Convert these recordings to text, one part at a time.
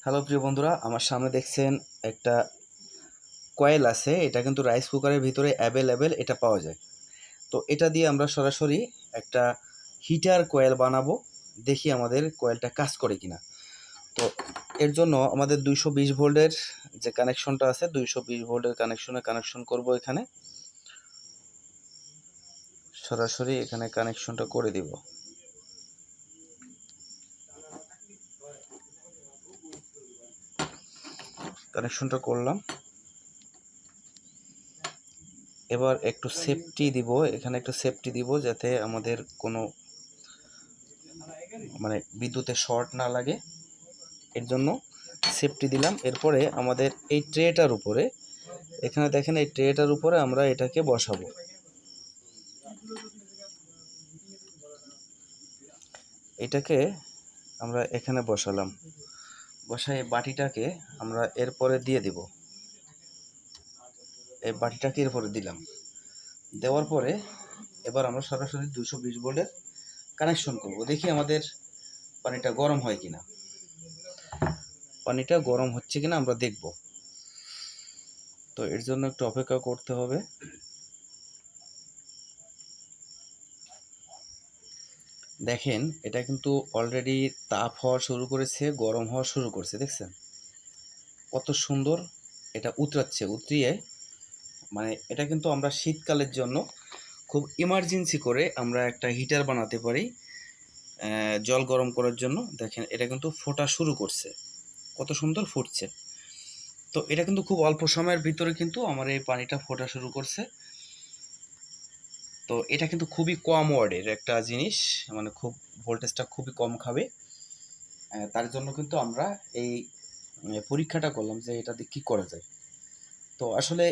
Hello প্রিয় বন্ধুরা, আমার সামনে দেখছেন একটা কয়েল আছে। এটা কিন্তু রাইস কুকারের ভিতরে অ্যাভেলেবেল এটা পাওয়া যায়। তো এটা দিয়ে আমরা সরাসরি একটা হিটার কয়েল বানাবো। দেখি আমাদের কয়েলটা কাজ করে কিনা। তো এর জন্য আমাদের 220 ভোল্টের যে কানেকশনটা আছে, 220 ভোল্টের কানেকশন করব। এখানে সরাসরি এখানে কানেকশনটা করে দিব। কানেকশনটা করলাম। এবার একটু সেফটি দিব, এখানে একটু সেফটি দিব যাতে আমাদের কোনো বিদ্যুতের শর্ট না লাগে। এর জন্য সেফটি দিলাম। এরপরে আমাদের এই ট্রেটার উপরে, এখানে দেখেন এই ট্রেটার উপরে আমরা এটাকে বসাবো। এটাকে আমরা এখানে বসালাম। বসাই বাটিটাকে আমরা এরপরে দিয়ে দিব। এই বাটিটাকে এরপরে দিলাম। দেওয়ার পরে এবার আমরা সরাসরি 220 ভোল্টের কানেকশন করব। দেখি আমাদের পানিটা গরম হয় কিনা। পানিটা গরম হচ্ছে কিনা আমরা দেখব। তো এর জন্য একটু অপেক্ষা করতে হবে। দেখেন এটা কিন্তু অলরেডি তাপ হওয়া শুরু করেছে, গরম হওয়া শুরু করছে। দেখছেন কত সুন্দর এটা উতরিয়ে। এটা কিন্তু আমরা শীতকালের জন্য খুব ইমার্জেন্সি করে আমরা একটা হিটার বানাতে পারি জল গরম করার জন্য। দেখেন এটা কিন্তু ফোটা শুরু করছে, কত সুন্দর ফুটছে। তো এটা কিন্তু খুব অল্প সময়ের ভিতরে কিন্তু আমার এই পানিটা ফোটা শুরু করছে। তো এটা কিন্তু খুবই কম ওয়াটের একটা জিনিস, খুব ভোল্টেজটা খুবই কম খাবে। তার জন্য কিন্তু আমরা এই পরীক্ষাটা করলাম যে এটা দিয়ে কী করা যায়। তো আসলে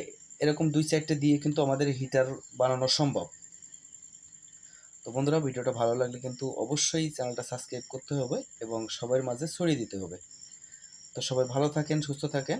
এরকম 2-4টে দিয়ে কিন্তু আমাদের হিটার বানানো সম্ভব। তো বন্ধুরা, ভিডিওটা ভালো লাগলে কিন্তু অবশ্যই চ্যানেলটা সাবস্ক্রাইব করতে হবে এবং সবার মাঝে ছড়িয়ে দিতে হবে। তো সবাই ভালো থাকেন, সুস্থ থাকেন।